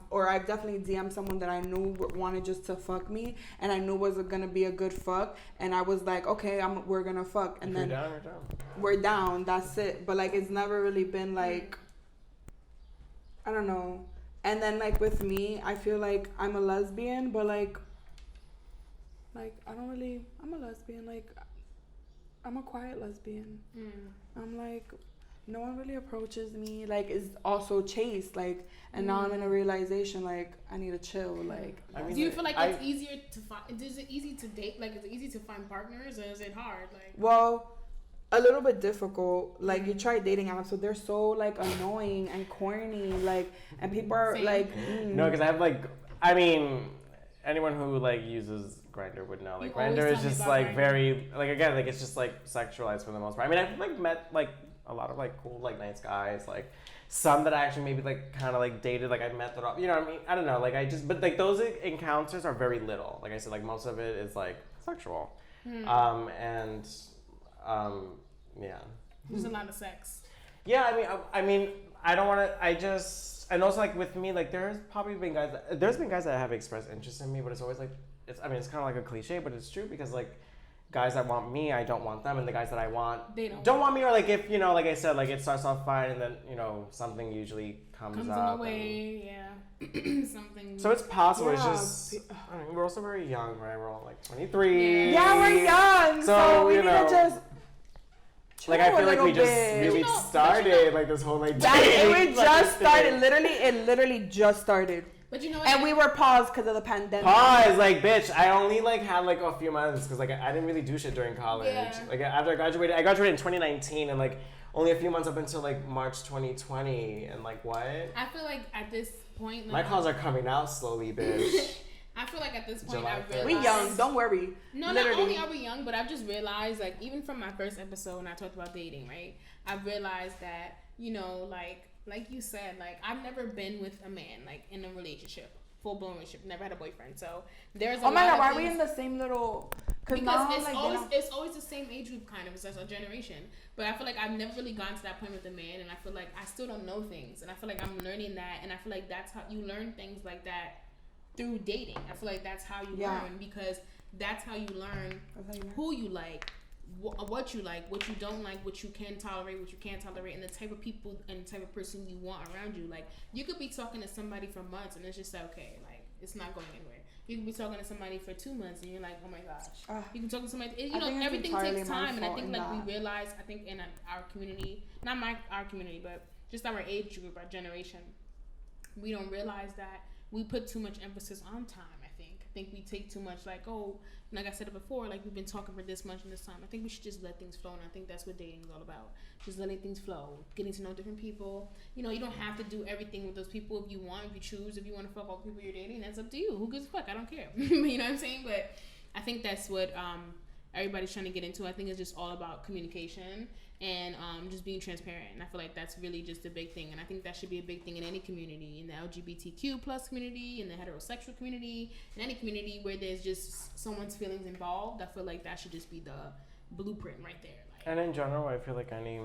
or I've definitely DM'd someone that I knew wanted just to fuck me and I knew was gonna be a good fuck. And I was like, okay, we're gonna fuck. And then we're down, that's it. But like, it's never really been like, I don't know. And then like with me, I feel like I'm a lesbian, but like I'm a lesbian. Like I'm a quiet lesbian. I'm like, no one really approaches me. Like it's also chase. Like, and now I'm in a realization like I need to chill. Like, do you feel like it's easier to find? Is it easy to date? Like, is it easy to find partners, or is it hard? Like, well, a little bit difficult. Like you try dating apps, so they're so like annoying and corny. Like, and people are like, no, because I have like, I mean, anyone who like uses Grindr would know. Like Grindr is just like Grindr. Very like again like it's just like sexualized for the most part. I mean I've like met like a lot of like cool like nice guys like some that I actually maybe like kind of like dated, like I met that off, you know what I mean? I don't know, like I just, but like those encounters are very little. Like I said, like most of it is like sexual. And yeah. There's a lot of sex. Yeah, I mean, I don't want to. I just, and also like with me, like there's probably been guys. There's been guys that have expressed interest in me, but it's always like, it's. I mean, it's kind of like a cliche, but it's true because like, guys that want me, I don't want them, and the guys that I want, they don't want me. Or like if like I said, like it starts off fine, and then something usually comes up. In a way, yeah. Something. So it's possible. Yeah. It's just we're also very young, right? We're all like 23. Yeah, we're young, so we need to just. Like I feel like we just really started like this whole like dating. It just started. It literally just started. But you know what? And we were paused because of the pandemic. Pause, like bitch. I only like had like a few months because like I didn't really do shit during college. Yeah. Like after I graduated in 2019 and like only a few months up until like March 2020 and like what? I feel like at this point, like, my calls are coming out slowly, bitch. I feel like at this point July I realized we young, don't worry. No, literally. Not only are we young, but I've just realized, like, even from my first episode when I talked about dating, right? I've realized that, like you said, like I've never been with a man like in a relationship, full blown relationship. Never had a boyfriend, so there's. Oh my god, why are we in the same little? Because it's always the same age group, kind of. It's just a generation. But I feel like I've never really gotten to that point with a man, and I feel like I still don't know things, and I feel like I'm learning that, and I feel like that's how you learn things like that. Through dating, I feel like that's how you learn, because that's how you learn who you like, what you like, what you don't like, what you can tolerate, what you can't tolerate, and the type of people and the type of person you want around you. Like you could be talking to somebody for months and it's just okay, like it's not going anywhere. You can be talking to somebody for 2 months and you're like, oh my gosh. You can talk to somebody. Everything takes time, and I think like we realize, I think in our community, not our community, but just our age group, our generation, we don't realize that. We put too much emphasis on time, I think we take too much, like, like I said it before, like we've been talking for this much in this time. I think we should just let things flow, and I think that's what dating is all about. Just letting things flow, getting to know different people. You don't have to do everything with those people if you want, if you choose, if you want to fuck all the people you're dating, that's up to you. Who gives a fuck? I don't care. You know what I'm saying? But I think that's what everybody's trying to get into. I think it's just all about communication and just being transparent. And I feel like that's really just a big thing. And I think that should be a big thing in any community, in the LGBTQ plus community, in the heterosexual community, in any community where there's just someone's feelings involved. I feel like that should just be the blueprint right there. Like, and in general, I feel like any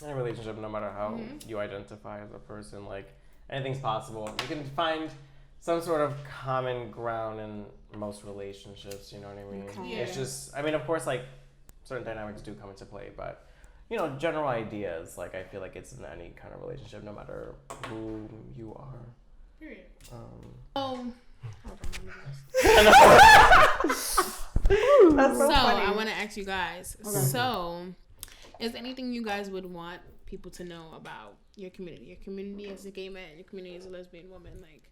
relationship, no matter how you identify as a person, like anything's possible. You can find some sort of common ground in most relationships, you know what I mean? Yeah. It's just, I mean, of course, like, certain dynamics do come into play, but, general ideas, like, I feel like it's in any kind of relationship, no matter who you are. Period. That's so funny. I want to ask you guys, so, is there anything you guys would want people to know about your community as a gay man, your community as a lesbian woman, like,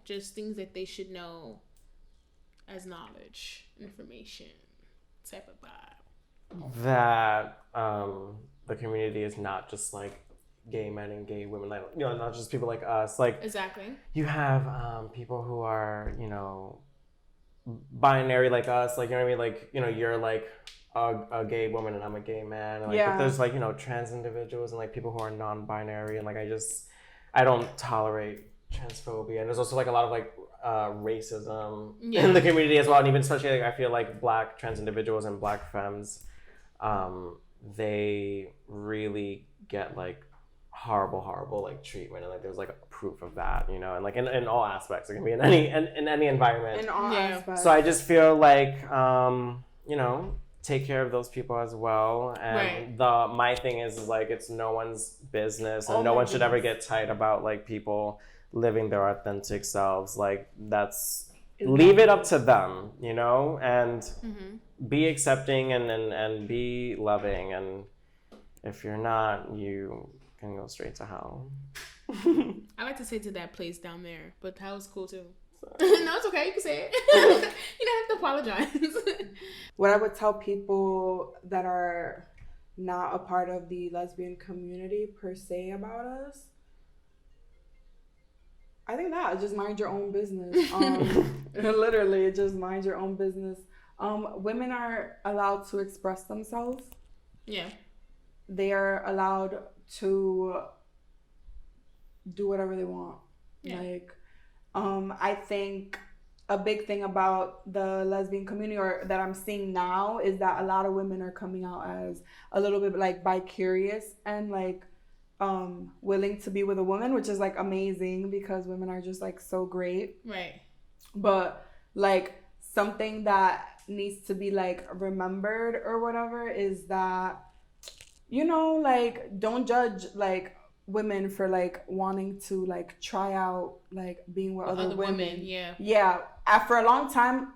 just things that they should know as knowledge, information, type of vibe. That the community is not just like gay men and gay women, like not just people like us. Like exactly, you have people who are binary like us, like you know what I mean, like you're like a gay woman and I'm a gay man, and, like but there's like trans individuals and like people who are non-binary, and like I don't tolerate transphobia, and there's also like a lot of like racism in the community as well, and even especially like I feel like Black trans individuals and Black femmes, they really get like horrible like treatment, and like there's like proof of that, and like in all aspects. It can be in any environment. In all aspects. So I just feel like take care of those people as well, and my thing is like it's no one's business, and no one should ever get tight about like people living their authentic selves. Like leave it up to them, and be accepting and be loving, and if you're not, you can go straight to hell. I like to say to that place down there, but hell is cool too. No, it's okay, you can say it. You don't have to apologize. What I would tell people that are not a part of the lesbian community per se about us, I think that just mind your own business. Literally, just mind your own business. Women are allowed to express themselves. Yeah. They are allowed to do whatever they want. Yeah. Like, I think a big thing about the lesbian community, or that I'm seeing now, is that a lot of women are coming out as a little bit like bi-curious and like willing to be with a woman, which is like amazing because women are just like so great. Right. But like something that needs to be like remembered or whatever is that, you know, like don't judge like women for like wanting to like try out like being with other women. Yeah. For a long time,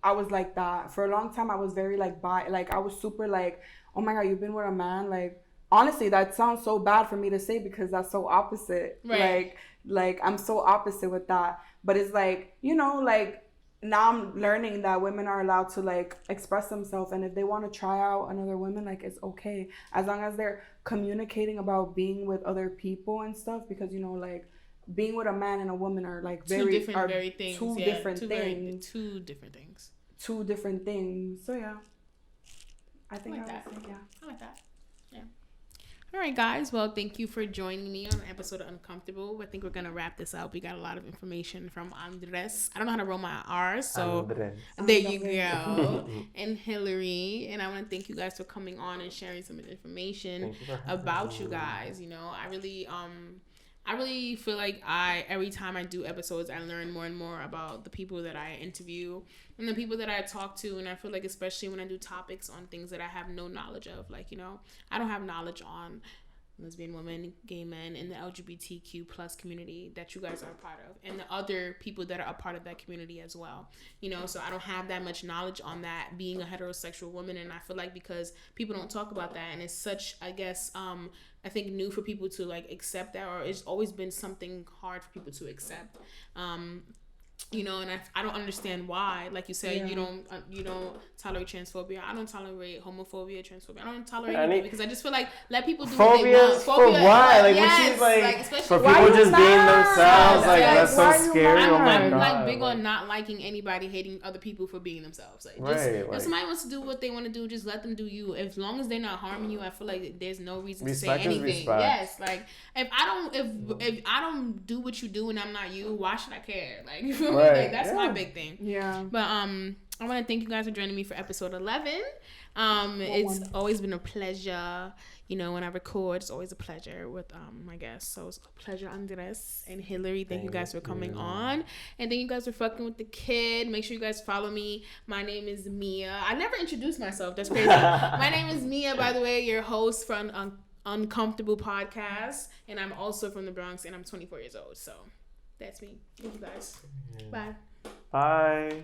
I was like that. For a long time, I was very like I was super like, oh my God, you've been with a man? Like, honestly, that sounds so bad for me to say because that's so opposite. Right. Like I'm so opposite with that. But it's like, you know, like now I'm learning that women are allowed to like express themselves, and if they want to try out another woman, like it's okay as long as they're communicating about being with other people and stuff, because you know, like being with a man and a woman are like two different things. Two different things. Two different things. So yeah, I think I like that. Yeah, I like that. Yeah. All right, guys. Well, thank you for joining me on an episode of Uncomfortable. I think we're gonna wrap this up. We got a lot of information from Andres. I don't know how to roll my R's, so Andres. There you go. And Hillary. And I want to thank you guys for coming on and sharing some of the information about you guys. You know, I really feel like every time I do episodes, I learn more and more about the people that I interview and the people that I talk to. And I feel like, especially when I do topics on things that I have no knowledge of, like, you know, I don't have knowledge on lesbian women, gay men, and the LGBTQ plus community that you guys are a part of, and the other people that are a part of that community as well. You know, so I don't have that much knowledge on that, being a heterosexual woman. And I feel like because people don't talk about that, and it's such, I guess, I think new for people to like accept that, or it's always been something hard for people to accept. You know, and I don't understand why. Like you said, you don't tolerate transphobia. I don't tolerate homophobia, transphobia. I don't tolerate anything because I just feel like let people do what they want. For why? Like when she's like for people just being themselves, like that's so scary. I'm like big on not liking anybody, hating other people for being themselves. Like just if somebody wants to do what they want to do, just let them do you. As long as they're not harming you, I feel like there's no reason to say anything. Yes, like if I don't do what you do and I'm not you, why should I care? Like like that's my big thing. Yeah. But I want to thank you guys for joining me for episode 11. It's always been a pleasure. You know, when I record, it's always a pleasure with my guests. So it's a pleasure, Andres and Hillary. Thank you guys for coming on, and thank you guys for fucking with the kid. Make sure you guys follow me. My name is Mia. I never introduced myself. That's crazy. My name is Mia, by the way, your host from Uncomfortable Podcast, and I'm also from the Bronx, and I'm 24 years old. So that's me. Thank you guys. Bye. Bye.